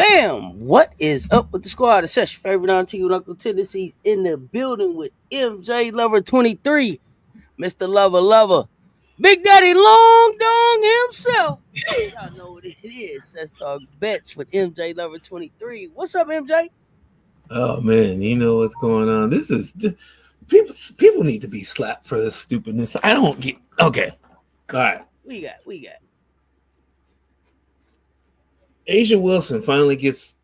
Bam! What is up with the squad? It's your favorite auntie and Uncle Tennessee's in the building with MJLover23, Mr. Lover Lover, Big Daddy Long Dong himself. Y'all know what it is. Cess Talks Bets with MJLover23. What's up, MJ? Oh man, you know what's going on. People need to be slapped for this stupidness. I don't get. Okay, all right. We got. Asia Wilson finally gets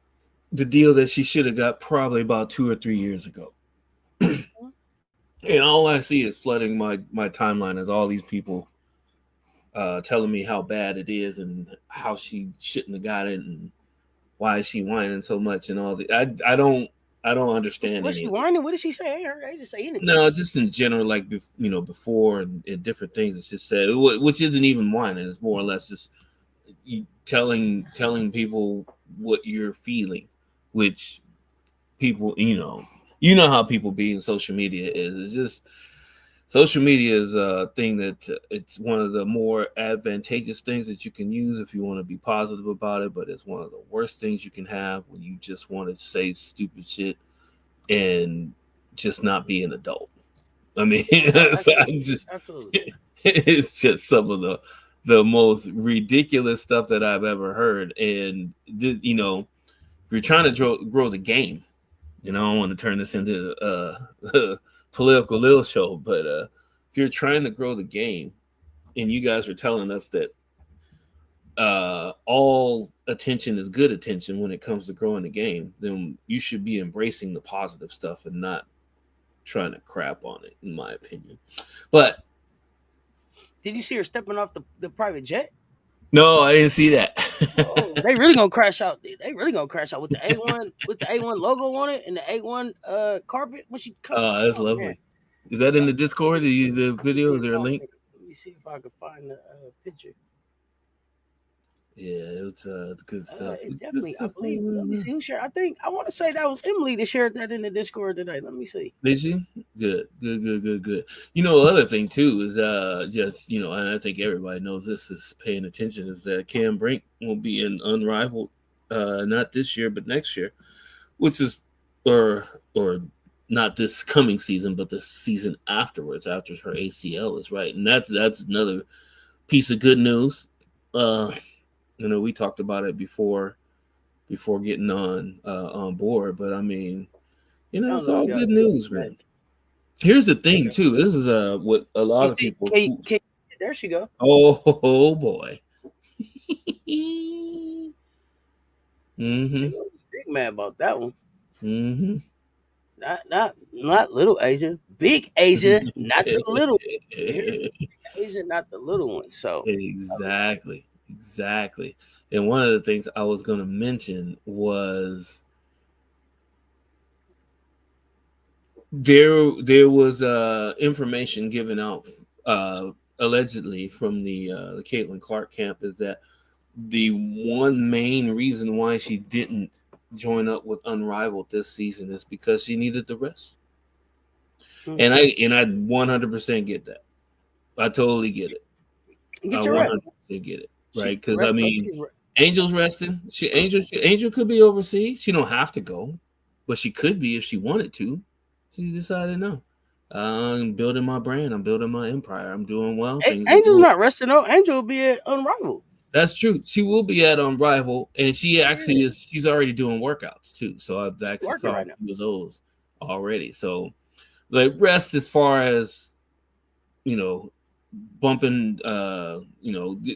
the deal that she should have got probably about 2 or 3 years ago. And all I see is flooding my timeline as all these people telling me how bad it is and how she shouldn't have got it and why is she whining so much and all the I don't understand Was any she of this. whining? What did she say? I ain't heard her just say anything. No, just in general, like before and different things. It's just said, which isn't even whining. It's more or less just you telling people what you're feeling, which people, you know how people be in social media is. It's just social media is a thing that it's one of the more advantageous things that you can use if you want to be positive about it, but it's one of the worst things you can have when you just want to say stupid shit and just not be an adult. I mean, so I'm just Absolutely. it's just some of the most ridiculous stuff that I've ever heard. And if you're trying to grow the game, I don't want to turn this into a political little show, but if you're trying to grow the game, and you guys are telling us that all attention is good attention when it comes to growing the game, then you should be embracing the positive stuff and not trying to crap on it, in my opinion. But Did you see her stepping off the private jet? no, I didn't see that. Oh, they really gonna crash out. They really gonna crash out with the A1 logo on it and the A1 carpet when she comes. That's Oh man, lovely. Is that in the Discord? The video? Is there a link? Let me see if I can find the picture. Yeah, it's good stuff. It It's good definitely, I stuff believe. going Let me on. see who shared. I want to say that was Emily that shared that in the Discord today. Let me see. Did you? Good. Other thing too is just and I think everybody knows this is paying attention is that Cam Brink will be in Unrivaled, not this year but next year, which is or not this coming season but the season afterwards after her ACL is right, and that's another piece of good news. We talked about it before getting on board, but I mean, I don't it's know if all y'all good can see news, that. man. Here's the thing, too. This is what a lot You of see, people. there she go. Oh boy. They Mm-hmm. gonna be big mad about that one. Mm-hmm. Not little Asia, big Asia, not the little. You hear me? Big Asia, not the little one. So Exactly. And one of the things I was going to mention was there was information given out allegedly from the Caitlin Clark camp is that the one main reason why she didn't join up with Unrivaled this season is because she needed the rest. And I 100% get that. I totally get it. I get your rest. 100% get it. Right? Because I Rest up. mean, Angel's resting. Angel could be overseas. She don't have to go, but she could be if she wanted to. She decided no. I'm building my brand. I'm building my empire. I'm doing well. Things are Angel's going. not resting though. Angel will be at Unrivaled. That's true. She will be at Unrivaled, and she actually is. She's already doing workouts too. So I've She's actually working saw a right now. few of those already. So like rest as far as you know, bumping.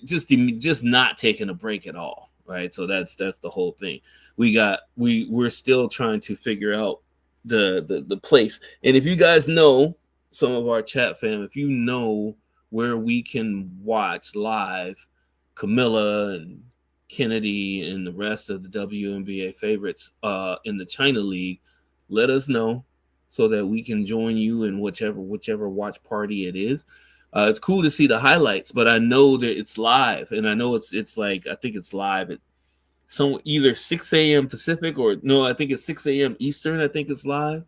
Just not taking a break at all. Right. So that's the whole thing. We're still trying to figure out the place. And if you guys know some of our chat fam, if you know where we can watch live Camilla and Kennedy and the rest of the WNBA favorites in the China League, let us know so that we can join you in whichever watch party it is. It's cool to see the highlights, but I know that it's live, and I know it's like I think it's live at either 6 a.m. Pacific or no, I think it's 6 a.m. Eastern. I think it's live.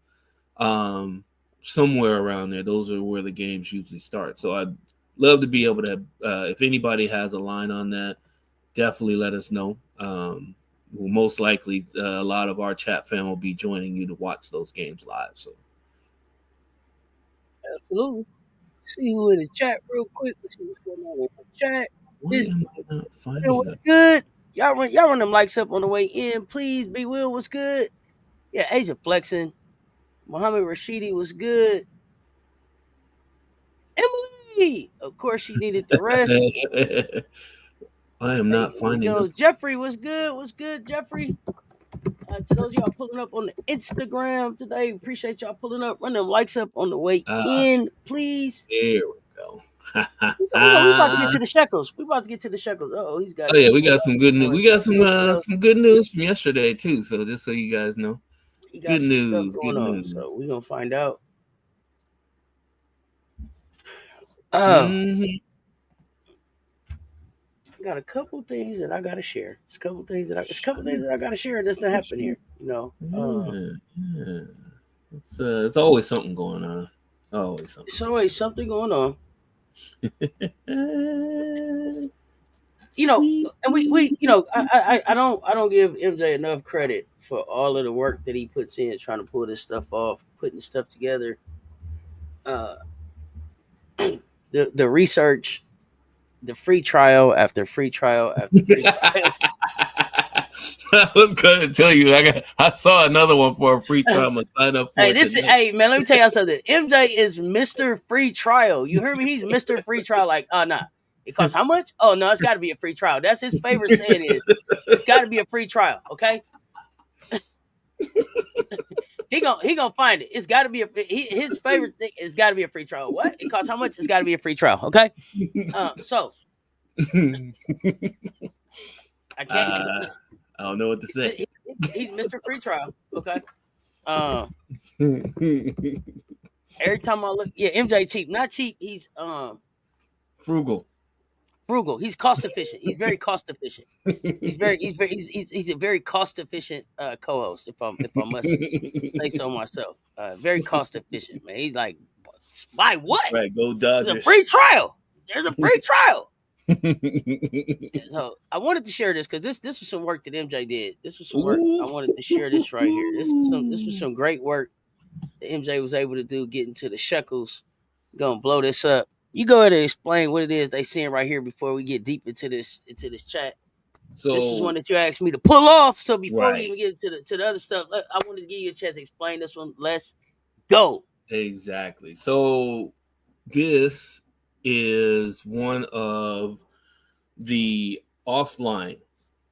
Somewhere around there. Those are where the games usually start. So I'd love to be able to, if anybody has a line on that, definitely let us know. most likely a lot of our chat fam will be joining you to watch those games live. So Absolutely. See who in the chat real quick. Let's see what's going on in the chat. why This am I not Will, finding what's it? good? Y'all run them likes up on the way in, please. B Will was good. Yeah, Asia flexing. Muhammad Rashidi was good. Emily, of course, she needed the rest. I am Hey, not Emily finding Jones. this. Jeffrey was good. Was good, Jeffrey. To those of y'all pulling up on the Instagram today, appreciate y'all pulling up. Run them likes up on the way Ah, in, please. there we go. We about to get to the shekels. We about to get to the shekels. Oh, he's got Oh it. yeah, we got some good news. Going We got well. some good news from yesterday too. So just so you guys know, He good got some stuff news, good going on, so news. we're gonna find out. Hmm. Got a couple things that I gotta share. It's a couple things that I gotta share that's not happening here. Yeah, yeah. It's always something going on. Always something It's going always something going on. on. And I don't give MJ enough credit for all of the work that he puts in trying to pull this stuff off, putting stuff together. Uh, the research, the free trial after free trial after free trial. I was going to tell you, I saw another one for a free trial. I'm gonna sign up for it tonight. Hey man, let me tell y'all something. MJ is Mr. Free Trial. You hear me? He's Mr. Free Trial. Like, oh nah. It costs how much? Oh no, it's gotta be a free trial. That's his favorite saying is it's gotta be a free trial, okay? he gonna find it. It's gotta be his favorite thing is gotta be a free trial. What? It costs how much? It's gotta be a free trial, okay? So I can't I don't know what to say. he's Mr. Free Trial, okay? Every time I look, yeah, MJ cheap, not cheap. He's Frugal. frugal. He's cost efficient. He's very cost efficient. He's a very cost efficient co-host. If I must say so myself, very cost efficient man. He's like, why what? Right, go There's a Dodgers. free trial. There's a free trial. So I wanted to share this because this was some work that MJ did. This was some work. I wanted to share this right here. This was some great work that MJ was able to do getting to the shekels. Gonna blow this up. You go ahead and explain what it is they seeing right here before we get deep into this chat. This was one So that you asked me to pull off. So before we right, even get to the other stuff, I wanted to give you a chance to explain this one. Let's go. exactly. So this is one of the offline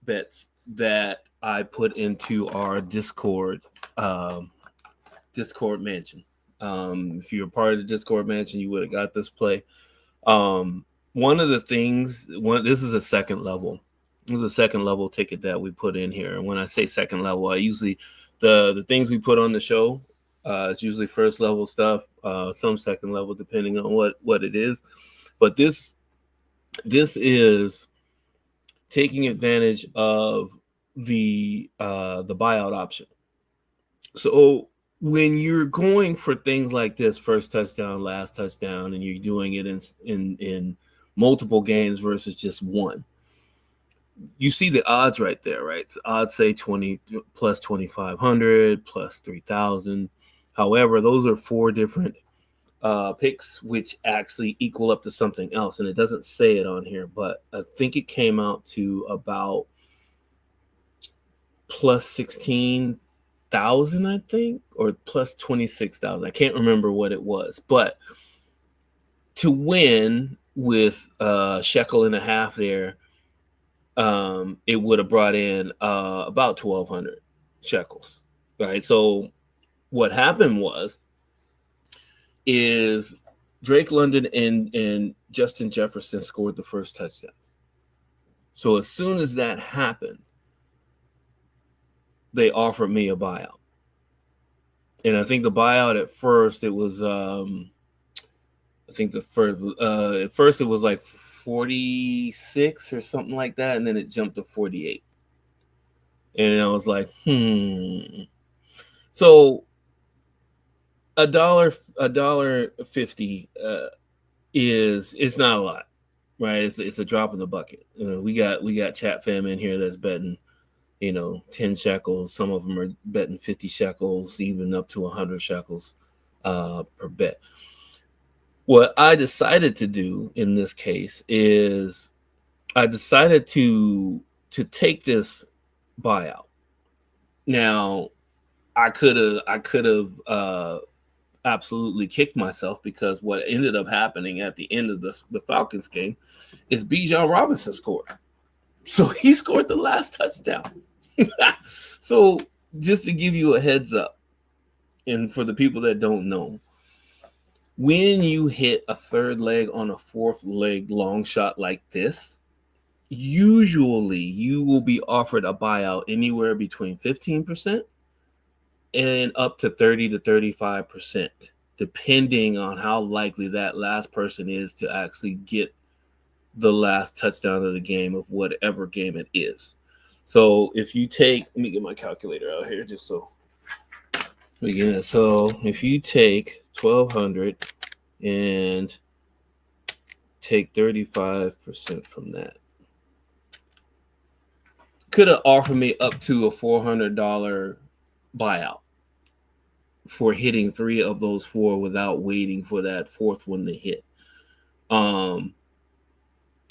bets that I put into our Discord mansion. If you're part of the Discord mansion, you would have got this play. One of the things, this is a second level. This is a second level ticket that we put in here. And when I say second level, I usually the things we put on the show, it's usually first level stuff, some second level depending on what it is. But this is taking advantage of the buyout option. So when you're going for things like this, first touchdown, last touchdown, and you're doing it in multiple games versus just one, you see the odds right there, right? Odds say 20 plus 2,500 plus 3,000. However, those are four different picks, which actually equal up to something else, and it doesn't say it on here, but I think it came out to about plus 16,000, I think, or plus 26,000. I can't remember what it was, but to win with a shekel and a half there, it would have brought in about 1,200 shekels, right? So what happened is Drake London and Justin Jefferson scored the first touchdowns. So as soon as that happened, they offered me a buyout. And I think the buyout at first, it was, I think at first it was like 46 or something like that. And then it jumped to 48. And I was like, So $1.50 it's not a lot, right? It's a drop in the bucket. We got chat fam in here that's betting 10 shekels. Some of them are betting 50 shekels, even up to 100 shekels per bet. What I decided to do in this case is I decided to take this buyout. Now, I could have absolutely kicked myself, because what ended up happening at the end of the Falcons game is Bijan Robinson scored. So he scored the last touchdown. So just to give you a heads up, and for the people that don't know, when you hit a third leg on a fourth leg long shot like this, usually you will be offered a buyout anywhere between 15% and up to 30 to 35%, depending on how likely that last person is to actually get the last touchdown of the game, of whatever game it is. So if you take, let me get my calculator out here just so we get it. So if you take 1,200 and take 35% from that, could have offered me up to a $400 buyout for hitting 3 of those 4 without waiting for that 4th one to hit.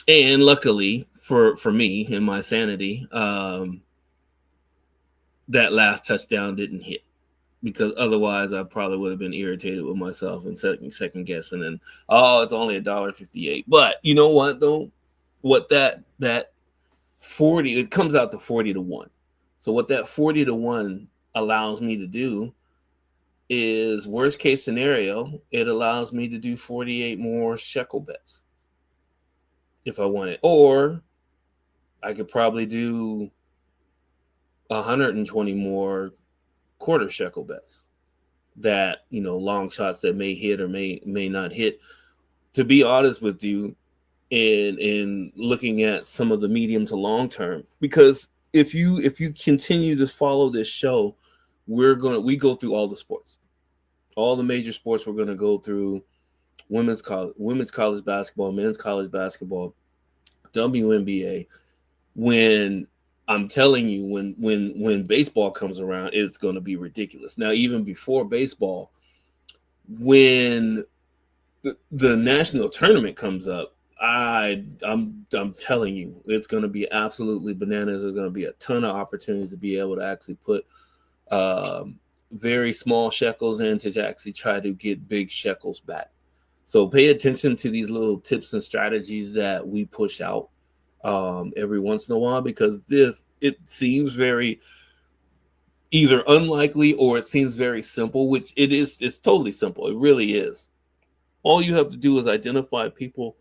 And luckily for me and my sanity, that last touchdown didn't hit, because otherwise I probably would have been irritated with myself and second guessing, and it's only $1.58. But you know what though? What that 40, it comes out to 40 to 1. So what that 40 to 1 allows me to do is, worst case scenario, it allows me to do 48 more shekel bets if I want it. Or I could probably do 120 more quarter shekel bets, that, long shots that may hit or may not hit. To be honest with you, in looking at some of the medium to long term, because if you continue to follow this show, we go through all the sports, all the major sports. We're going to go through women's college basketball, men's college basketball, WNBA. When I'm telling you, when baseball comes around, it's going to be ridiculous. Now, even before baseball, when the national tournament comes up, I'm telling you, it's going to be absolutely bananas. There's going to be a ton of opportunities to be able to actually put very small shekels in to actually try to get big shekels back. So pay attention to these little tips and strategies that we push out every once in a while, because it seems very either unlikely or it seems very simple, which it is. It's totally simple. It really is. All you have to do is identify people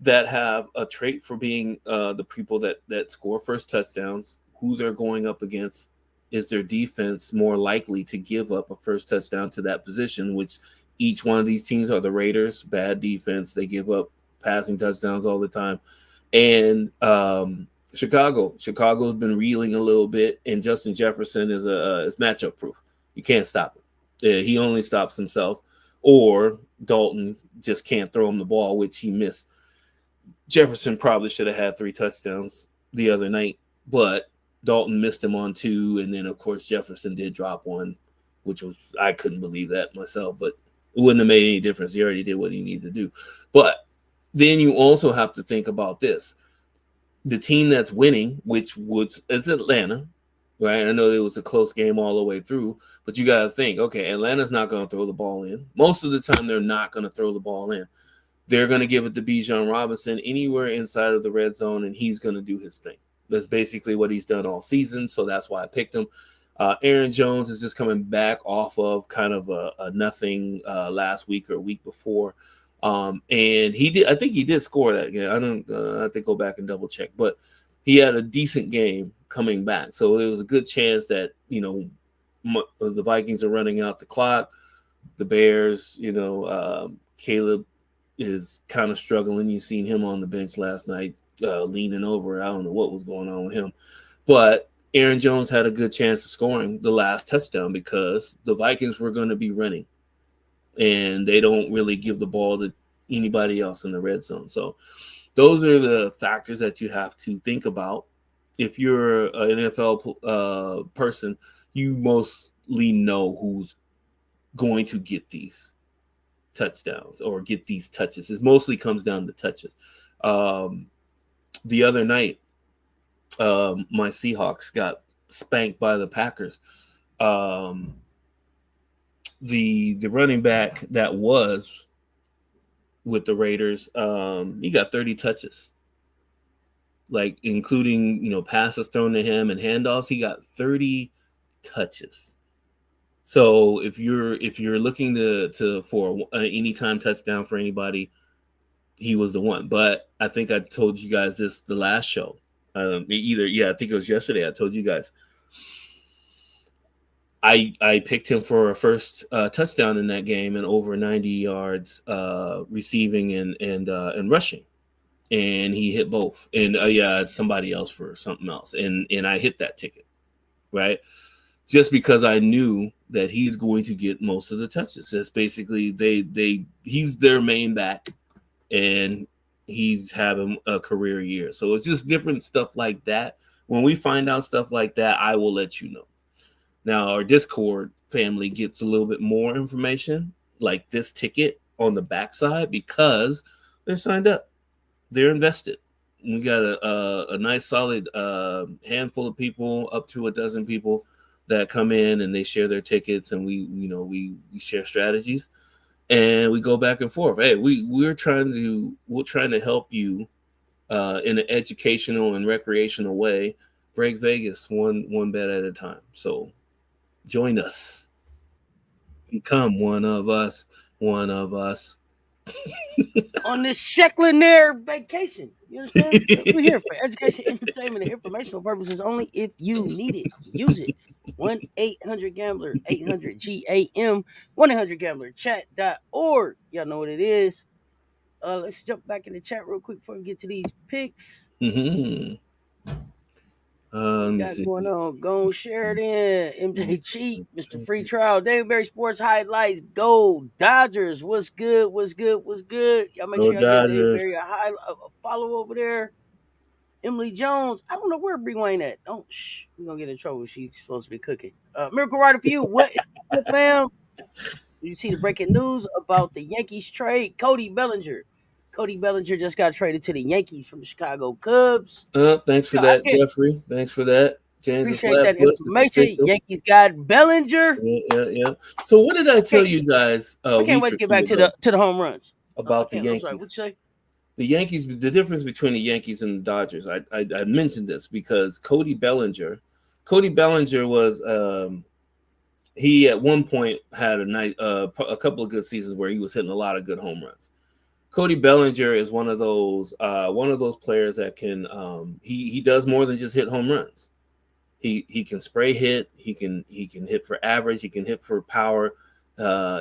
that have a trait for being the people that score first touchdowns, who they're going up against. Is their defense more likely to give up a first touchdown to that position, which each one of these teams are? The Raiders, bad defense. They give up passing touchdowns all the time. And Chicago's been reeling a little bit, and Justin Jefferson is matchup proof. You can't stop him. He only stops himself, or Dalton just can't throw him the ball, which he missed. Jefferson probably should have had 3 touchdowns the other night, but Dalton missed him on 2, and then of course Jefferson did drop 1, which was, I couldn't believe that myself, but it wouldn't have made any difference. He already did what he needed to do. But then you also have to think about this. The team that's winning, which is Atlanta, right? I know it was a close game all the way through, but you got to think, okay, Atlanta's not going to throw the ball in. Most of the time, they're not going to throw the ball in. They're going to give it to Bijan Robinson anywhere inside of the red zone, and he's going to do his thing. That's basically what he's done all season, so that's why I picked him. Aaron Jones is just coming back off of kind of a nothing last week or week before. And I think he did score that game. I have to go back and double check, but he had a decent game coming back. So there was a good chance that, the Vikings are running out the clock. The Bears, Caleb is kind of struggling. You've seen him on the bench last night, leaning over. I don't know what was going on with him, but Aaron Jones had a good chance of scoring the last touchdown because the Vikings were going to be running, and they don't really give the ball to anybody else in the red zone. So those are the factors that you have to think about if you're an NFL person, you mostly know who's going to get these touchdowns or get these touches. It mostly comes down to touches. Um, the other night, my Seahawks got spanked by the Packers. Um, the running back that was with the Raiders, he got 30 touches, like including passes thrown to him and handoffs. He got 30 touches. So if you're looking to for an anytime touchdown for anybody, he was the one. But I think I told you guys this the last show. I think it was yesterday. I told you guys I picked him for a first touchdown in that game and over 90 yards receiving and rushing, and he hit both. And somebody else for something else, and I hit that ticket, right? Just because I knew that he's going to get most of the touches. That's basically he's their main back, and he's having a career year. So it's just different stuff like that. When we find out stuff like that, I will let you know. Now, our Discord family gets a little bit more information, like this ticket on the backside, because they're signed up. They're invested. We got a nice solid handful of people, up to a dozen people that come in and they share their tickets, and we share strategies, and we go back and forth. Hey, we're trying to help you in an educational and recreational way break Vegas one bet at a time. So join us. Become one of us. One of us. On this Shecklinaire vacation. You understand? We're here for education, entertainment, and informational purposes only. If you need it, use it. 1-800-GAMBLER, 800-GAM, 1-800-GAMBLER, chat.org. Y'all know what it is. Let's jump back in the chat real quick before we get to these picks. Mm-hmm. We got going on. Go Sheridan, MJ Cheat, Mr. Free Trial, Davidberry Sports Highlights, Go Dodgers. What's good? What's good? What's good? Y'all make sure y'all give Davidberry a follow over there. Emily Jones, I don't know where Bree Wayne at. Don't we're gonna get in trouble. She's supposed to be cooking. Miracle Rider for you. What is up, fam? You see the breaking news about the Yankees trade? Cody Bellinger. Cody Bellinger just got traded to the Yankees from the Chicago Cubs. Thanks for that, Jeffrey. Thanks for that. James Appreciate that information. Yankees got Bellinger. Yeah. So what did I tell you guys? I can't wait to get back to the home runs about the Yankees. Sorry, what'd you say? The Yankees. The difference between the Yankees and the Dodgers. I mentioned this because Cody Bellinger was he at one point had a couple of good seasons where he was hitting a lot of good home runs. Cody Bellinger is one of those players that can he does more than just hit home runs. He can spray hit. He can hit for average. He can hit for power.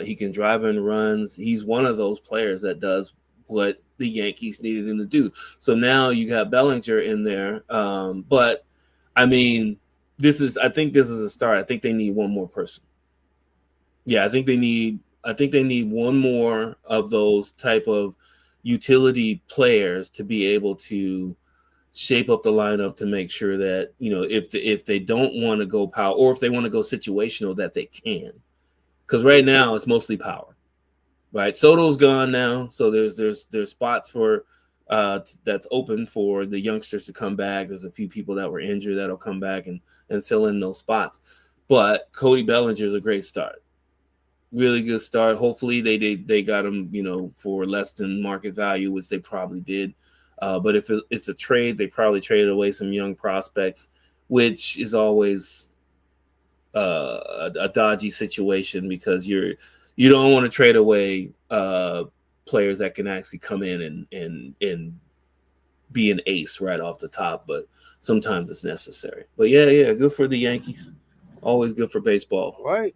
He can drive in runs. He's one of those players that does what the Yankees needed him to do. So now you got Bellinger in there. But I mean, I think this is a start. I think they need one more person. Yeah, I think they need one more of those type of utility players to be able to shape up the lineup to make sure that, if they don't want to go power or if they want to go situational, that they can. Because right now it's mostly power. Right. Soto's gone now. So there's spots for that's open for the youngsters to come back. There's a few people that were injured that'll come back and fill in those spots. But Cody Bellinger is a great start. Really good start. Hopefully they got him, for less than market value, which they probably did. But if it's a trade, they probably traded away some young prospects, which is always a dodgy situation because you don't want to trade away players that can actually come in and be an ace right off the top. But sometimes it's necessary. But yeah, good for the Yankees. Always good for baseball. Right.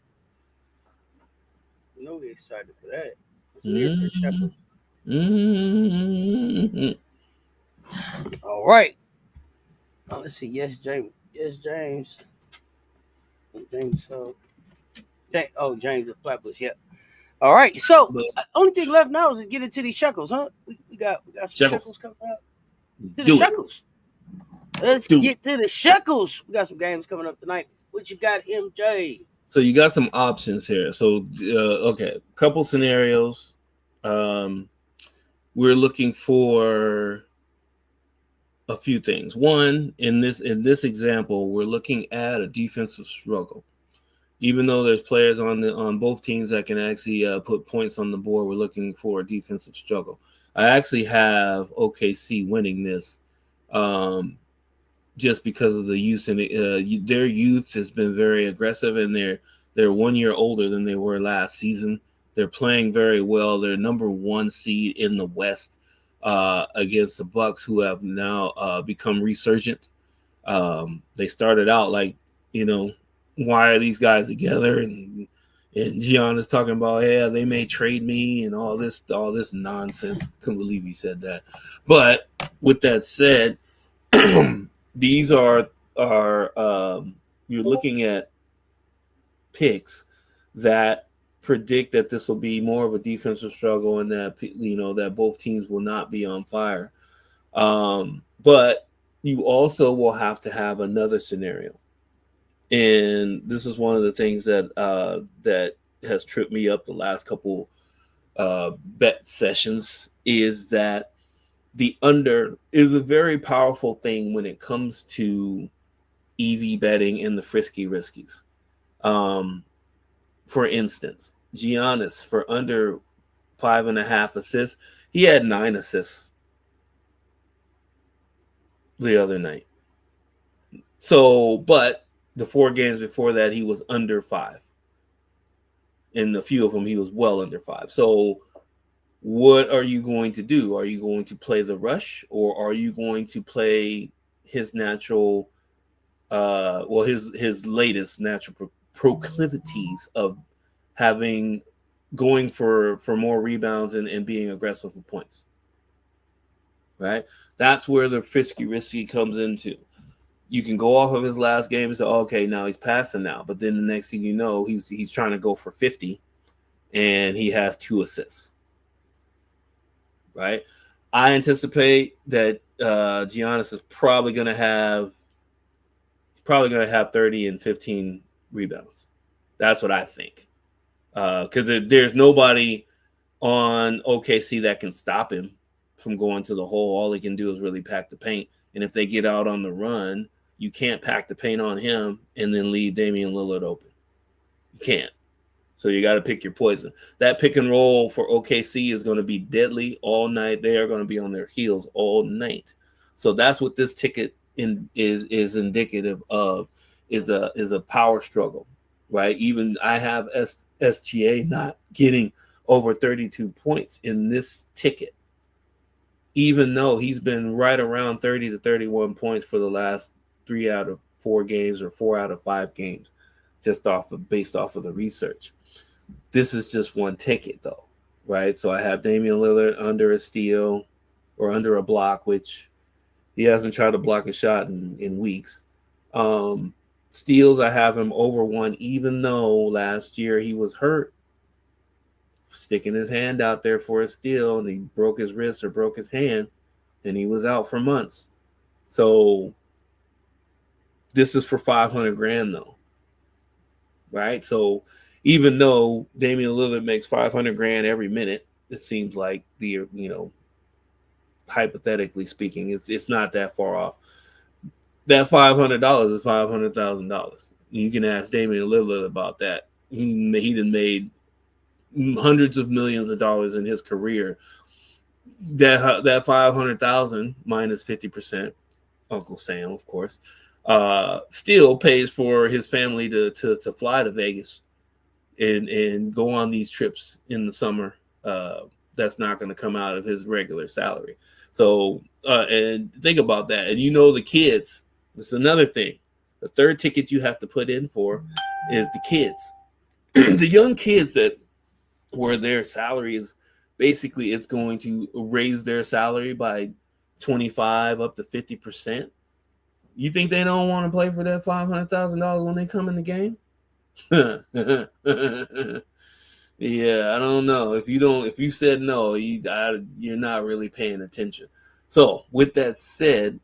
We're excited for that. Mm-hmm. All right. Let's see. Yes, James. James. James the Flatbush. Yep. All right. So only thing left now is to get into these shekels, huh? We got some shekels coming out. Do the shekels. Let's Dude. get to the shekels. We got some games coming up tonight. What you got, MJ? So you got some options here. So okay, couple scenarios. We're looking for a few things. One, in this example, we're looking at a defensive struggle. Even though there's players on both teams that can actually put points on the board, we're looking for a defensive struggle. I actually have OKC winning this, just because of the youth, and their youth has been very aggressive, and they're 1 year older than they were last season. They're playing very well. They're number one seed in the West against the Bucks, who have now become resurgent. They started out like, why are these guys together? And Gian is talking about, yeah, they may trade me and all this nonsense. Couldn't believe he said that. But with that said, these are you're looking at picks that predict that this will be more of a defensive struggle, and that that both teams will not be on fire. But you also will have to have another scenario, and this is one of the things that has tripped me up the last couple bet sessions, is that the under is a very powerful thing when it comes to EV betting and the frisky riskies. For instance, Giannis for under 5.5 assists, he had 9 assists the other night. So, but the 4 games before that, he was under 5. In a few of them, he was well under 5. So, what are you going to do? Are you going to play the rush, or are you going to play his natural, his latest natural proclivities of going for more rebounds and being aggressive for points? Right? That's where the frisky risky comes into. You can go off of his last game and say, okay, now he's passing now. But then the next thing you know, he's trying to go for 50, and he has 2 assists. Right? I anticipate that Giannis is probably going to have 30 and 15 rebounds. That's what I think. Because there's nobody on OKC that can stop him from going to the hole. All he can do is really pack the paint. And if they get out on the run, you can't pack the paint on him and then leave Damian Lillard open. You can't. So you got to pick your poison. That pick and roll for OKC is going to be deadly all night. They are going to be on their heels all night. So that's what this ticket is indicative of, is a power struggle, right? Even I have SGA not getting over 32 points in this ticket, even though he's been right around 30 to 31 points for the last 3 out of 4 games or 4 out of 5 games, just based off of the research. This is just one ticket, though, right? So I have Damian Lillard under a steal or under a block, which he hasn't tried to block a shot in weeks. Steals, I have him over 1, even though last year he was hurt, sticking his hand out there for a steal, and he broke his wrist or broke his hand, and he was out for months. So this is for $500,000, though, right? So even though Damian Lillard makes $500,000 every minute, it seems like hypothetically speaking, it's not that far off. That $500 is $500,000. You can ask Damian Lillard about that. He done made hundreds of millions of dollars in his career. That 500,000 minus 50%, Uncle Sam, of course, still pays for his family to fly to Vegas and go on these trips in the summer. That's not going to come out of his regular salary. So, and think about that. And the kids, that's another thing. The third ticket you have to put in for is the kids. The young kids that where their salary is basically, it's going to raise their salary by 25 up to 50%. You think they don't want to play for that $500,000 when they come in the game? Yeah, I don't know. If you said no, you're not really paying attention. So with that said,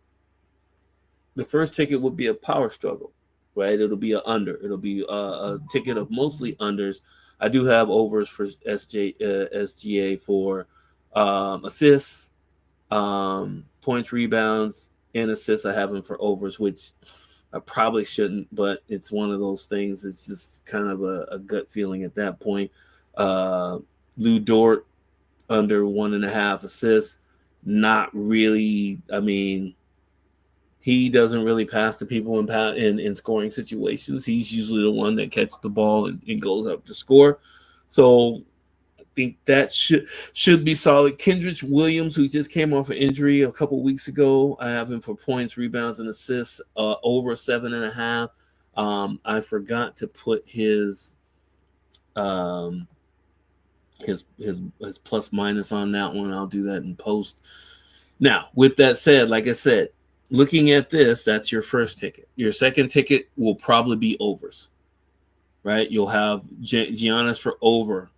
The first ticket would be a power struggle, right? It'll be a under. It'll be a ticket of mostly unders. I do have overs for SGA for assists, points, rebounds, and assists. I have them for overs, which I probably shouldn't, but it's one of those things. It's just kind of a gut feeling at that point. Lou Dort under 1.5 assists. Not really. I mean, he doesn't really pass to people in scoring situations. He's usually the one that catches the ball and goes up to score. So I think that should be solid. Kendrick Williams, who just came off an injury a couple weeks ago, I have him for points, rebounds, and assists over 7.5. I forgot to put his plus minus on that one. I'll do that in post. Now, with that said, like I said, looking at this, that's your first ticket. Your second ticket will probably be overs, right? You'll have Giannis for over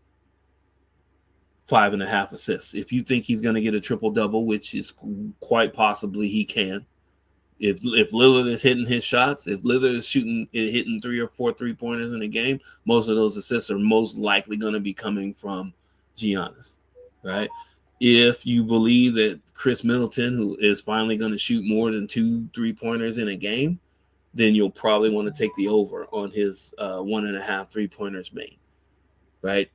5.5 assists. If you think he's going to get a triple-double, which is quite possibly he can, if Lillard is hitting his shots, if Lillard is hitting 3 or 4 3-pointers in a game, most of those assists are most likely going to be coming from Giannis, right? If you believe that Chris Middleton, who is finally going to shoot more than 2 3-pointers in a game, then you'll probably want to take the over on his 1.5 3-pointers made, right?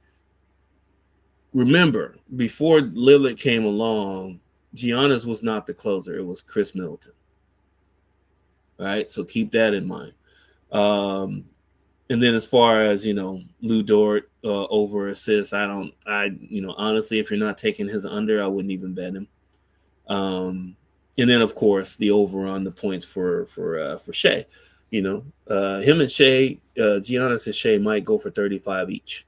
Remember, before Lillard came along, Giannis was not the closer. It was Chris Middleton, right? So keep that in mind. And then as far as, Lou Dort over assists, honestly, if you're not taking his under, I wouldn't even bet him. And then, of course, the over on the points for Shea. Him and Shea, Giannis and Shea might go for 35 each.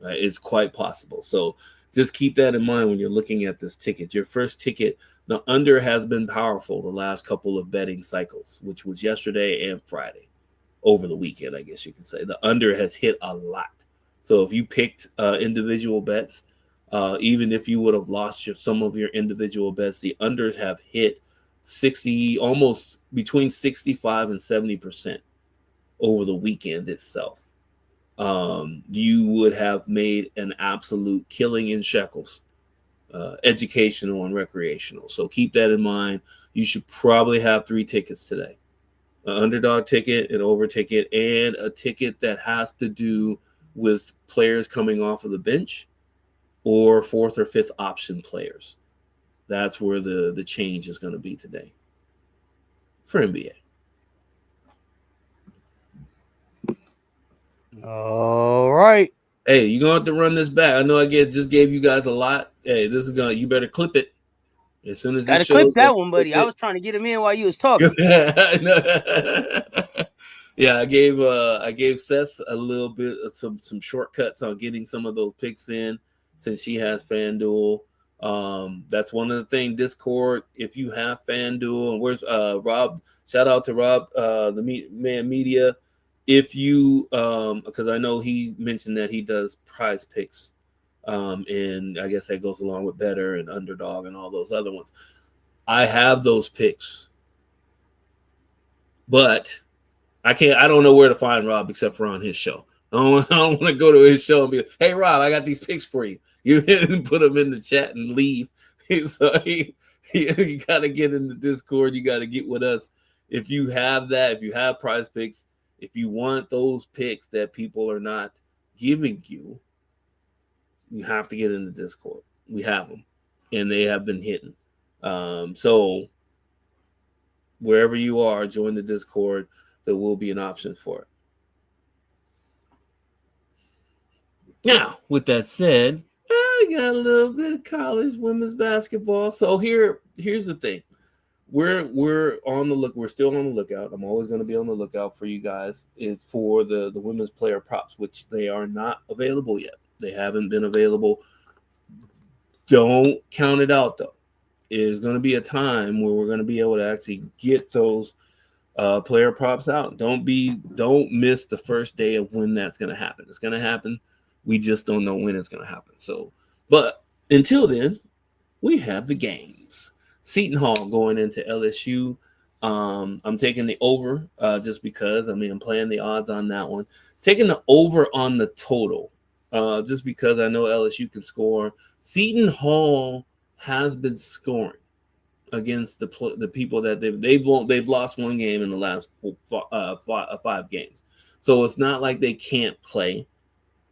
Right? It's quite possible. So just keep that in mind when you're looking at this ticket. Your first ticket, the under has been powerful the last couple of betting cycles, which was yesterday and Friday. Over the weekend, I guess you could say. The under has hit a lot. So if you picked individual bets, even if you would have lost some of your individual bets, the unders have hit 60, almost between 65 and 70% over the weekend itself. You would have made an absolute killing in shekels, educational and recreational. So keep that in mind. You should probably have 3 tickets today. An underdog ticket, an over ticket, and a ticket that has to do with players coming off of the bench or 4th or 5th option players. That's where the change is going to be today for NBA. All right. Hey, you're going to have to run this back. I know I just gave you guys a lot. Hey, you better clip it. As soon as Gotta clip that one, buddy. I was trying to get him in while you was talking. Yeah, I gave Cess a little bit of some shortcuts on getting some of those picks in since she has FanDuel. That's one of the things. Discord, if you have FanDuel, and where's Rob? Shout out to Rob, the Man Media. If you because I know he mentioned that he does prize picks. And I guess that goes along with Better and Underdog and all those other ones. I have those picks, but I don't know where to find Rob except for on his show. I don't want to go to his show and be like, hey, Rob, I got these picks for you. You didn't put them in the chat and leave. So you got to get in the Discord. You got to get with us. If you have that, if you have prize picks, if you want those picks that people are not giving you, you have to get in the Discord. We have them, and they have been hitting. So wherever you are, join the Discord. There will be an option for it. Now, with that said, we got a little bit of college women's basketball. So here's the thing. We're on the look. We're still on the lookout. I'm always going to be on the lookout for you guys for the women's player props, which they are not available yet. They haven't been available. Don't count it out, though. There's going to be a time where we're going to be able to actually get those player props out. Don't miss the first day of when that's going to happen. It's going to happen. We just don't know when it's going to happen. So, but until then, we have the games. Seton Hall going into LSU. I'm taking the over just because. I mean, I'm playing the odds on that one. Taking the over on the total just because I know LSU can score. Seton Hall has been scoring against the people that they've lost one game in the last 5 games. So it's not like they can't play.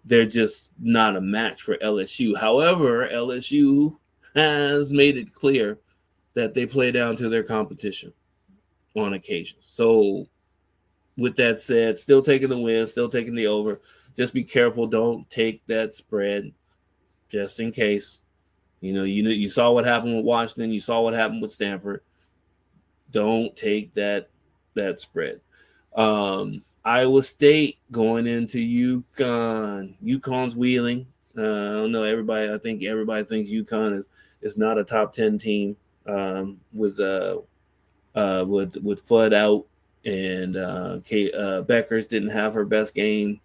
They're just not a match for LSU. However, LSU has made it clear that they play down to their competition on occasion. So with that said, still taking the win, still taking the over. Just be careful. Don't take that spread just in case. You saw what happened with Washington. You saw what happened with Stanford. Don't take that spread. Iowa State going into UConn. UConn's wheeling. I don't know. I think everybody thinks UConn is not a top 10 team with Flood out, and Kate Beckers didn't have her best game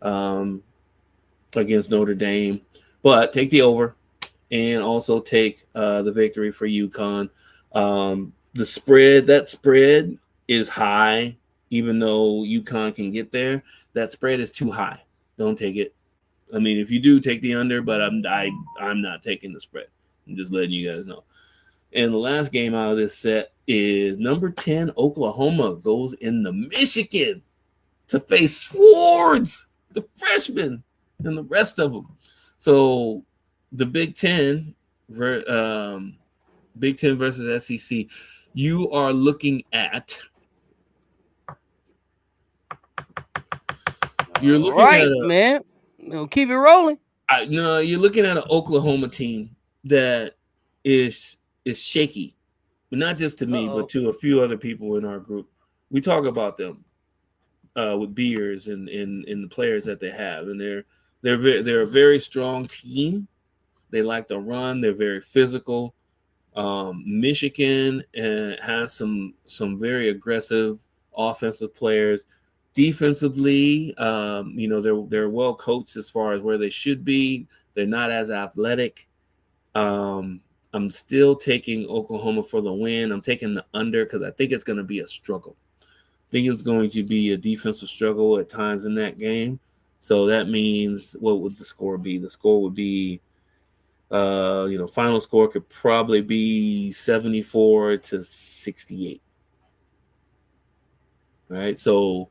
against Notre Dame. But take the over, and also take the victory for UConn. The spread is high, even though UConn can get there. That spread is too high. Don't take it. I mean, if you do, take the under, but I'm not taking the spread. I'm just letting you guys know. And the last game out of this set is number 10 Oklahoma goes into Michigan to face Swords, the freshman, and the rest of them. So the Big Ten versus SEC, you are looking at. You're looking at man. Keep it rolling. You're looking at an Oklahoma team that is shaky, but not just to me, but to a few other people in our group. We talk about them with beers and the players that they have, and they're a very strong team. They like to run. They're very physical. Michigan has some very aggressive offensive players. Defensively, they're well coached as far as where they should be. They're not as athletic. I'm still taking Oklahoma for the win. I'm taking the under because I think it's going to be a struggle. I think it's going to be a defensive struggle at times in that game. So that means, what would the score be? The score would be, final score could probably be 74-68. Right? So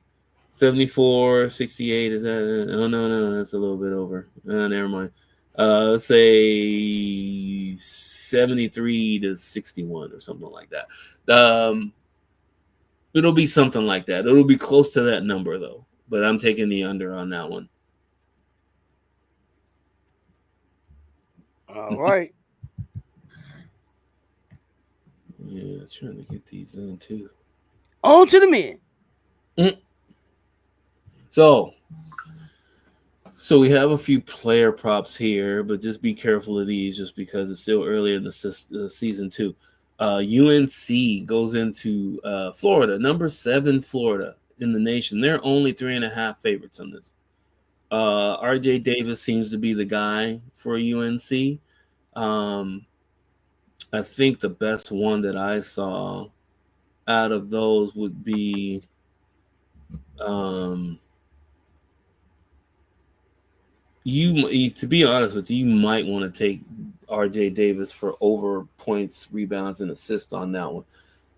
74-68 is that? Oh, no, that's a little bit over. Never mind. Let's say 73-61 or something like that. It'll be something like that. It'll be close to that number, though. But I'm taking the under on that one. All right. Yeah, trying to get these in, too. On to the men. So we have a few player props here, but just be careful of these just because it's still early in the season, too. UNC goes into Florida, number 7 Florida in the nation. They're only 3.5 favorites on this. RJ Davis seems to be the guy for UNC. I think the best one that I saw out of those would be to be honest with you might want to take RJ Davis for over points, rebounds, and assists on that one.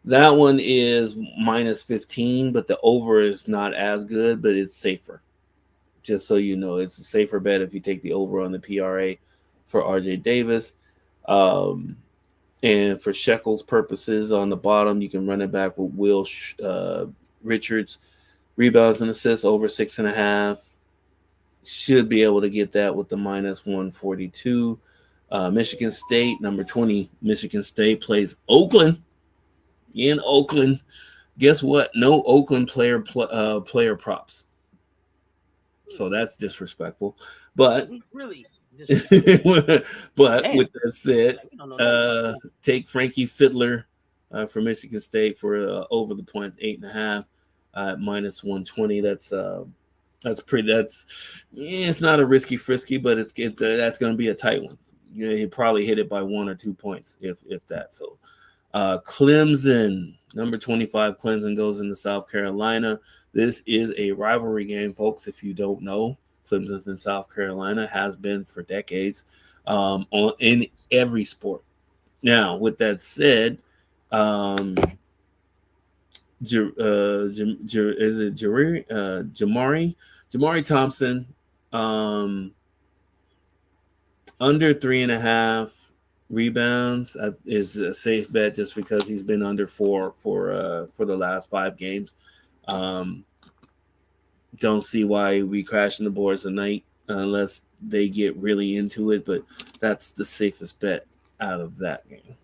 That one is minus 15, but the over is not as good, but it's safer. Just so you know, it's a safer bet if you take the over on the PRA for RJ Davis. And for Shekels purposes, on the bottom, you can run it back with Will Richards. Rebounds and assists over 6.5. Should be able to get that with the minus 142. Michigan State, number 20. Michigan State plays Oakland. In Oakland. Guess what? No Oakland player props. So that's disrespectful. But really, but with that said, take Frankie Fiddler for Michigan State for over the points, 8.5 minus 120. That's pretty. It's not a risky frisky, but that's going to be a tight one. He'd probably hit it by 1 or 2 points if that. So Clemson, number 25, Clemson goes into South Carolina. This is a rivalry game, folks. If you don't know, Clemson in South Carolina has been for decades in every sport. Now, with that said, is it Jamari Thompson, under 3.5 rebounds is a safe bet just because he's been under 4 for the last 5 games. Don't see why we crashing the boards tonight unless they get really into it, but that's the safest bet out of that game.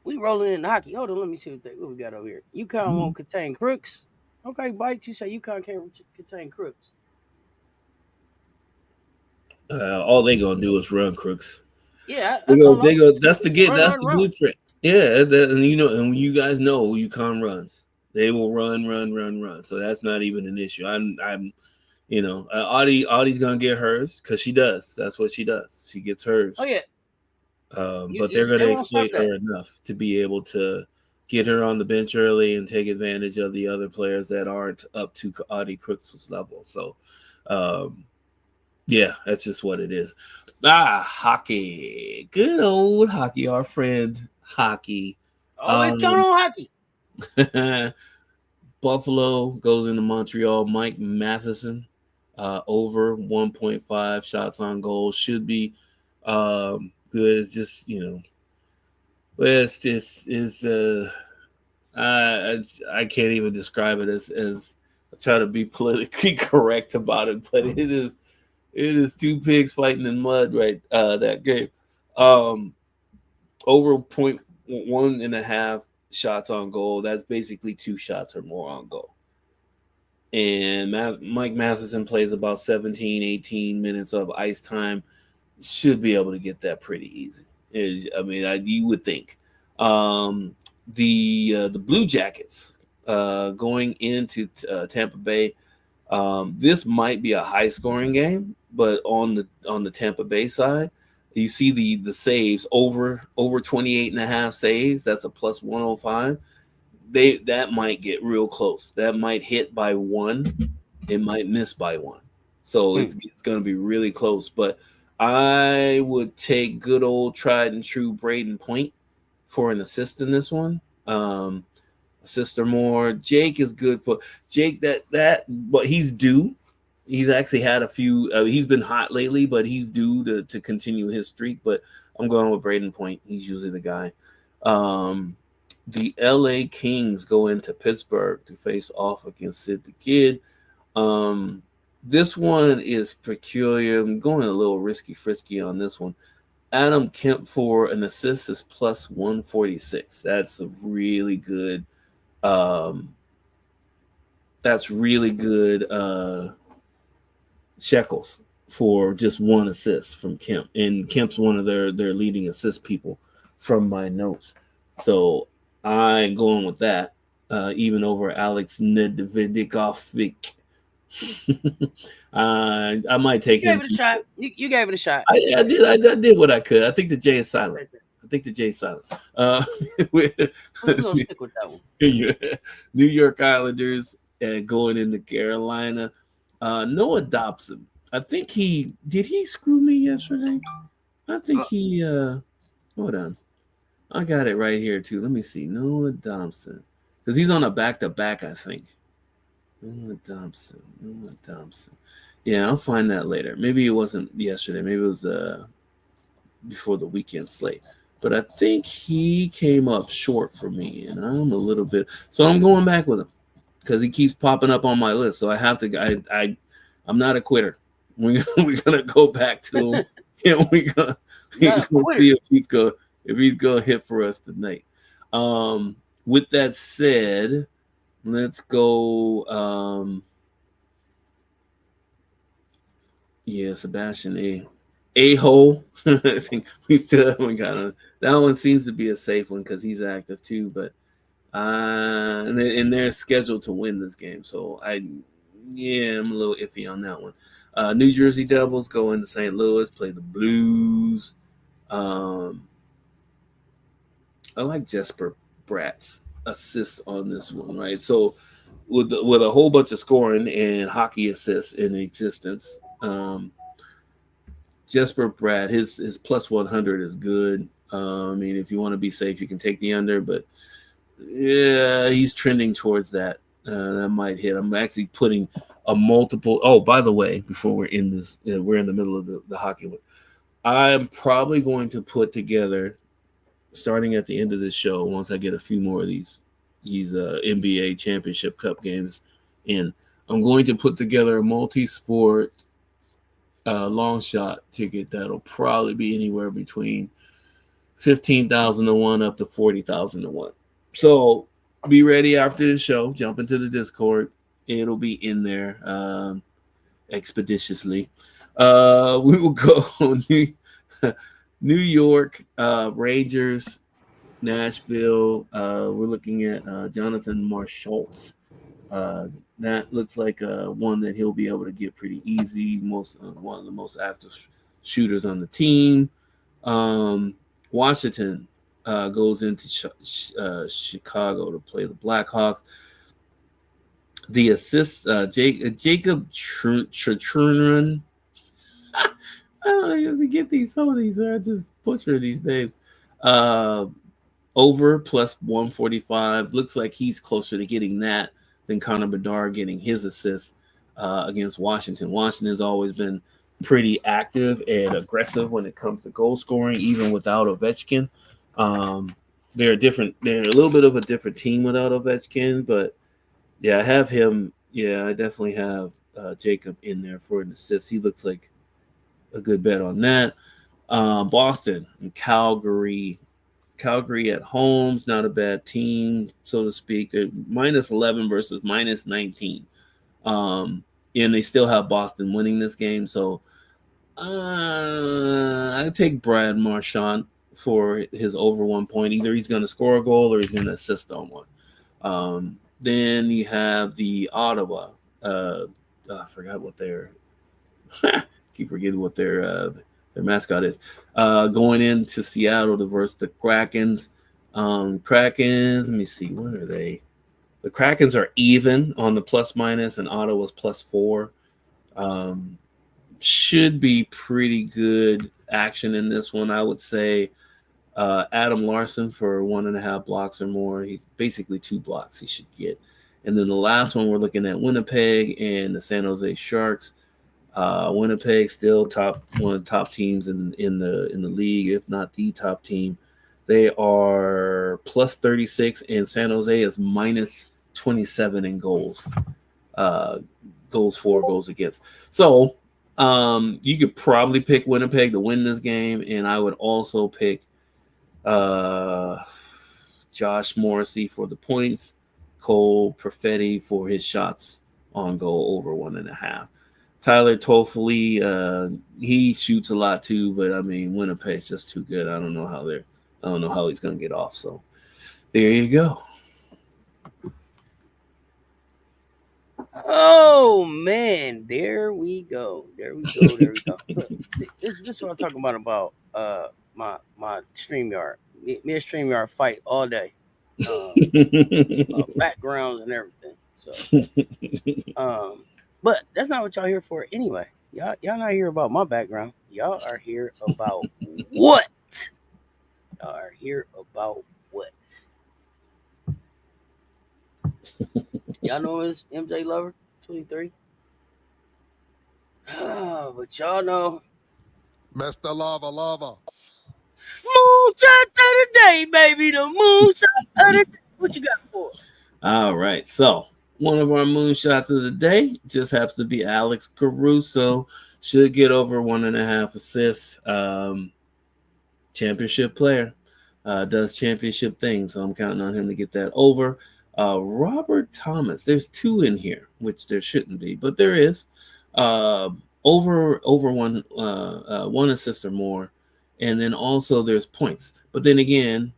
We rolling in hockey. Hold on, let me see what we got over here. UConn won't contain crooks. Okay, Bite, you say UConn can't contain crooks. All they gonna do is run crooks. Yeah, They that's go. all. They go. That's Run, the run. blueprint. Yeah, and and you guys know UConn runs. They will run. So that's not even an issue. I'm Audie's gonna get hers because she does. That's what she does. She gets hers. Oh yeah. But they're They gonna won't stop exploit that. her enough to be able to get her on the bench early and take advantage of the other players that aren't up to Audie Crooks' level. So, yeah, that's just what it is. Hockey. Good old hockey. Our friend hockey. Always count on hockey. Buffalo goes into Montreal. Mike Matheson, over 1.5 shots on goal. Should be good. It's just, well, it's just, I can't even describe it as I try to be politically correct about it, but it is two pigs fighting in mud, right? That game. Over 1.5 shots on goal. That's basically 2 shots or more on goal. And Mike Matheson plays about 17, 18 minutes of ice time. Should be able to get that pretty easy. You would think. The Blue Jackets going into Tampa Bay. This might be a high scoring game, but on the Tampa Bay side, you see the saves over 28.5 saves. That's a plus 105. That might get real close. That might hit by 1. It might miss by 1. So it's going to be really close. But I would take good old tried and true Braden Point for an assist in this one. Assist or more. Jake is good for Jake. But he's due. He's actually had a few. He's been hot lately, but he's due to continue his streak. But I'm going with Braden Point. He's usually the guy. The LA Kings go into Pittsburgh to face off against Sid the Kid. This one is peculiar. I'm going a little risky frisky on this one. Adam Kemp for an assist is plus 146. That's a really good. That's really good shekels for just one assist from Kemp. And Kemp's one of their leading assist people from my notes. So I'm going with that, even over Alex Nedvedikovic. I might take him. You gave it a shot. You gave it a shot. I did what I could. I think the J is silent. We're gonna stick with that one. New York Islanders going into Carolina. Noah Dobson. I think did he screw me yesterday? I think he hold on. I got it right here too. Let me see. Noah Dobson. Because he's on a back-to-back, I think. Noah Dobson. Yeah, I'll find that later. Maybe it wasn't yesterday. Maybe it was before the weekend slate. But I think he came up short for me, and I'm a little bit. So I'm going back with him because he keeps popping up on my list. So I have to. I'm not a quitter. We're gonna go back to him, and we're gonna see if he's gonna hit for us tonight. With that said, let's go. Sebastian A-hole. I think we still haven't got that one seems to be a safe one because he's active too. But And they're scheduled to win this game. So I'm a little iffy on that one. New Jersey Devils go into St. Louis, play the Blues. Um, I like Jesper Bratt's assists on this one, right? So with a whole bunch of scoring and hockey assists in existence, Jesper Bratt, his plus 100 is good. I mean, if you want to be safe, you can take the under, but yeah, he's trending towards that. That might hit. I'm actually putting a multiple. Oh, by the way, before we're in this, we're in the middle of the hockey one. I'm probably going to put together, starting at the end of this show, once I get a few more of these NBA championship cup games in, I'm going to put together a multi-sport long shot ticket that'll probably be anywhere between 15,000 to 1 up to 40,000 to 1. So be ready after the show. Jump into the Discord. It'll be in there expeditiously. We will go New York Rangers, Nashville. We're looking at Jonathan Marshall. That looks like one that he'll be able to get pretty easy. One of the most active shooters on the team. Washington goes into Chicago to play the Blackhawks. The assist, Jacob Churn. I don't know, you have to get some of these. I just butcher these names. Over plus 145. Looks like he's closer to getting that than Connor Bedard getting his assist against Washington. Washington's always been pretty active and aggressive when it comes to goal scoring, even without Ovechkin. They're a little bit of a different team without Ovechkin, but yeah, I have him. Yeah, I definitely have Jacob in there for an assist. He looks like a good bet on that. Boston and Calgary. Calgary at home's not a bad team, so to speak. They're minus 11 versus minus 19. And they still have Boston winning this game. So I take Brad Marchand for his over 1 point. Either he's going to score a goal or he's going to assist on one. Then you have the Ottawa. I forgot what their keep forgetting what their mascot is. Going into Seattle to versus the Krakens. Krakens, let me see, what are they? The Krakens are even on the plus minus, and Ottawa's plus 4. Should be pretty good action in this one. I would say Adam Larson for 1.5 blocks or more. He basically 2 blocks he should get. And then the last one, we're looking at Winnipeg and the San Jose Sharks. Winnipeg still one of the top teams in the league, if not the top team. They are plus 36, and San Jose is minus 27 in goals. Goals for, goals against. So you could probably pick Winnipeg to win this game, and I would also pick Josh Morrissey for the points, Cole Perfetti for his shots on goal over 1.5. Tyler Toffoli, he shoots a lot too, but I mean Winnipeg's just too good. I don't know how he's gonna get off. So there you go. Oh man, there we go. Look, this is what I'm talking about my StreamYard. Me and StreamYard fight all day. Backgrounds and everything. So but that's not what y'all here for anyway. Y'all not here about my background. Y'all are here about what? Y'all are here about what? Y'all know it's MJLover23. But y'all know Mr. Lava. moonshots of the day, baby. The moonshots of the day. What you got for us? All right, so one of our moonshots of the day just happens to be Alex Caruso. Should get over 1.5 assists. Championship player. Does championship things, so I'm counting on him to get that over. Robert Thomas. There's 2 in here, which there shouldn't be, but there is. Over one assist or more, and then also there's points. But then again,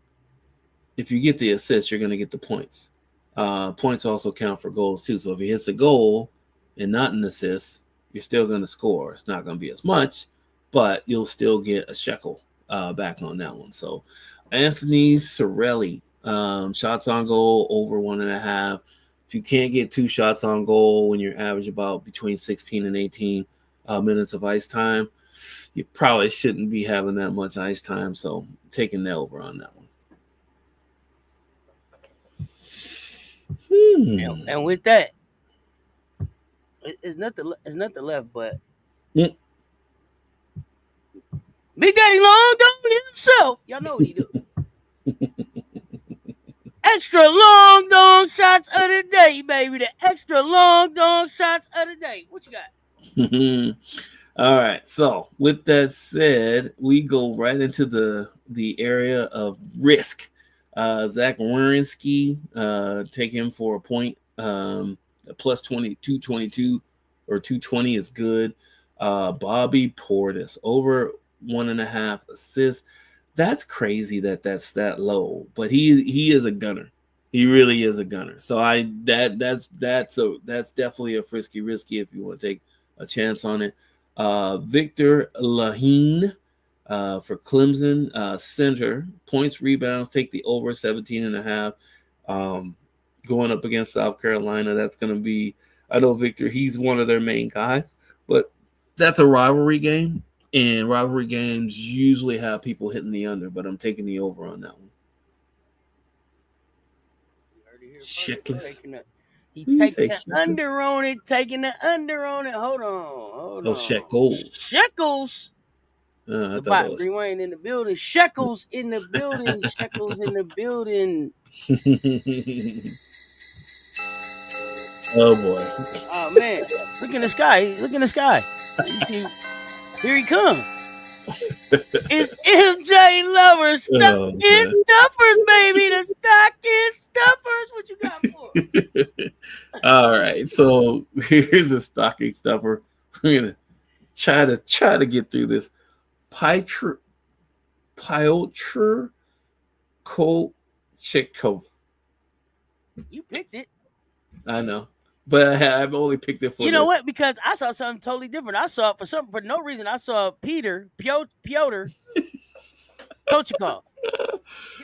if you get the assist, you're going to get the points. Points also count for goals too. So if he hits a goal and not an assist, you're still going to score. It's not going to be as much, but you'll still get a shekel back on that one. So Anthony Cirelli, shots on goal over 1.5. If you can't get 2 shots on goal when you're average about between 16 and 18 minutes of ice time, you probably shouldn't be having that much ice time. So taking the over on that one. And with that, it's nothing left but Big Daddy Long Dong himself. Y'all know what he do. Extra long dong shots of the day, baby. The extra long dong shots of the day. What you got? All right. So with that said, we go right into the area of risk. Zach Werenski, take him for a point. Plus 222 or 220 is good. Bobby Portis over 1.5 assists. That's crazy that's that low, but he is a gunner. He really is a gunner. So that's definitely a risky if you want to take a chance on it. Victor Lahine for Clemson, center, points, rebounds, take the over 17.5. Going up against South Carolina, that's going to be, I know Victor, he's one of their main guys, but that's a rivalry game, and rivalry games usually have people hitting the under, but I'm taking the over on that one. Checklist. He taking the under on it, taking the under on it. Hold on. Shekels. I thought it was Rewind in the building. Shekels in the building. Shekels in the building. Oh boy. Oh man. Look in the sky. Here he comes. It's MJ Lover Stocking Stuffers, baby. The Stocking Stuffers. What you got for? All right. So here's a stocking stuffer. We're gonna try to get through this. Piotr Kochekov. You picked it. I know, but I've only picked it for you know what? Because I saw something totally different. I saw for no reason. I saw Piotr Kochekov.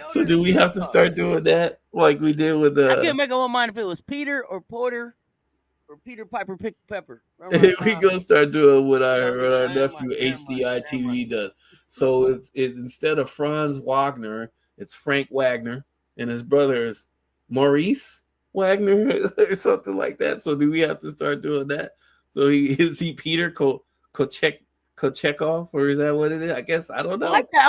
So do we have to start doing that like we did with the? I couldn't make up my mind if it was Peter or Porter. Or Peter Piper picked Pepper. We gonna start doing what our nephew HDI TV does. So it's instead of Franz Wagner, it's Frank Wagner, and his brother is Maurice Wagner or something like that. So do we have to start doing that? So is he Peter Kochekov, or is that what it is? I guess I don't know. I like that.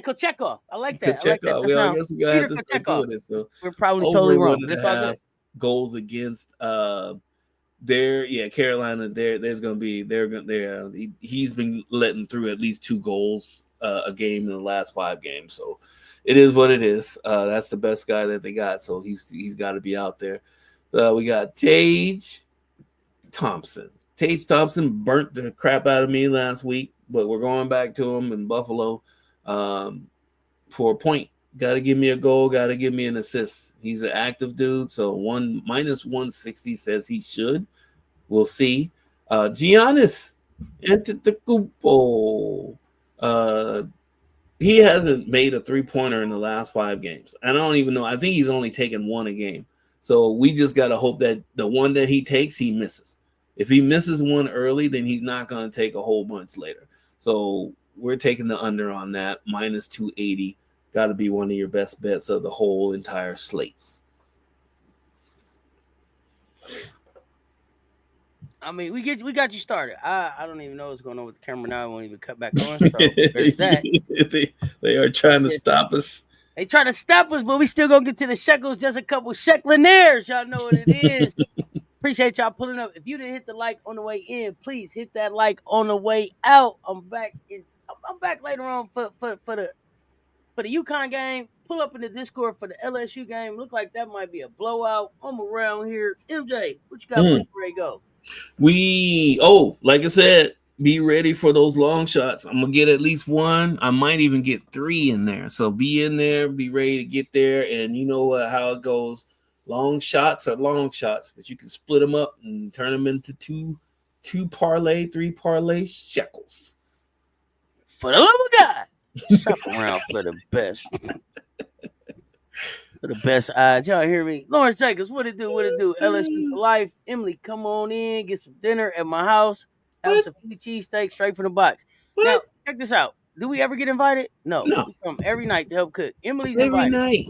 Kochekov. I like that. Kochekov. Well, I guess we gotta have to start doing it. So we're probably totally wrong. But it's all good. Goals against Carolina. There's gonna be he's been letting through at least 2 goals a game in the last 5 games. So it is what it is. That's the best guy that they got. So he's got to be out there. We got Tage Thompson. Tage Thompson burnt the crap out of me last week, but we're going back to him in Buffalo for a point. Got to give me a goal. Got to give me an assist. He's an active dude, so minus 160 says he should. We'll see. Giannis Antetokounmpo. He hasn't made a 3-pointer in the last 5 games. I don't even know. I think he's only taken 1 a game. So we just got to hope that the one that he takes, he misses. If he misses one early, then he's not going to take a whole bunch later. So we're taking the under on that. Minus 280. Got to be one of your best bets of the whole entire slate. I mean, we got you started. I don't even know what's going on with the camera now. I won't even cut back on. So there's that. They are trying to stop us. They try to stop us, but we still gonna get to the shekels. Just a couple shecklinaires. Y'all know what it is. Appreciate y'all pulling up. If you didn't hit the like on the way in, please hit that like on the way out. I'm back later on for the UConn game. Pull up in the Discord for the LSU game. Look like that might be a blowout. I'm around here. MJ, what you got before we go? Like I said, be ready for those long shots. I'm gonna get at least one. I might even get 3 in there. So be in there, be ready to get there. And you know how it goes. Long shots are long shots, but you can split them up and turn them into two parlay, 3 parlay shekels. For the love of God, shop around for the best. For the best odds. Y'all hear me? Lawrence Jacobs, what it do? What it do? LSU for life. Emily, come on in. Get some dinner at my house. Have some Philly cheesesteak straight from the box. What? Now, check this out. Do we ever get invited? No. No. We come every night to help cook. Emily's Every invited. night.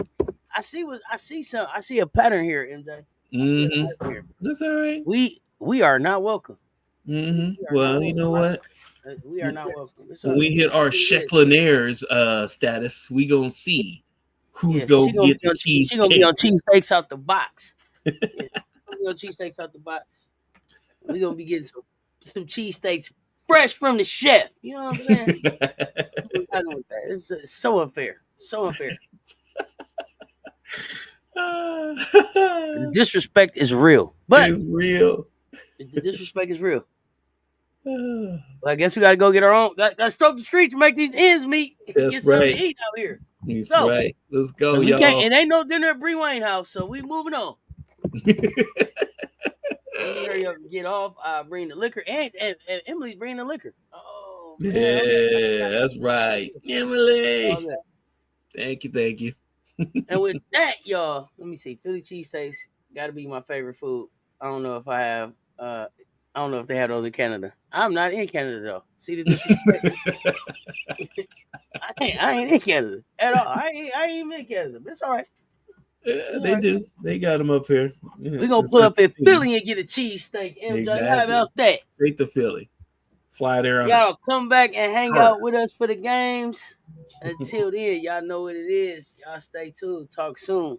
I see a pattern here, MJ. Mm-hmm. Here. That's all right. We are not welcome. Mm-hmm. Well, you know what? We are not welcome. When we hit our Shecklinaires status, we gonna see who's gonna get the cheese. She's gonna be on cheesesteaks out the box. Yeah, on cheesesteaks out the box. We're gonna be getting some cheesesteaks fresh from the chef. You know what I'm saying? It's so unfair. So unfair. The disrespect is real. But it's real. The disrespect is real. Well, I guess we gotta go get our own. Gotta stroke the streets and make these ends meet. That's get something right. to eat out here. That's right. Let's go, y'all. It ain't no dinner at Bree Wayne house, so we moving on. Hurry up and get off. I bring the liquor, and Emily bring the liquor. Oh, man. Yeah, that's right, Emily. Thank you. And with that, y'all, let me see. Philly cheesesteaks got to be my favorite food. I don't know if I have. I don't know if they have those in Canada. I'm not in Canada though. See the disrespect? I ain't in Canada at all. I ain't even in Canada. But it's all right. Yeah, they do. They got them up here. Yeah, we're going to pull up in Philly and get a cheesesteak. MJ, exactly. How about that? Straight to Philly. Fly there. Y'all come back and hang out with us for the games. Until then, y'all know what it is. Y'all stay tuned. Talk soon.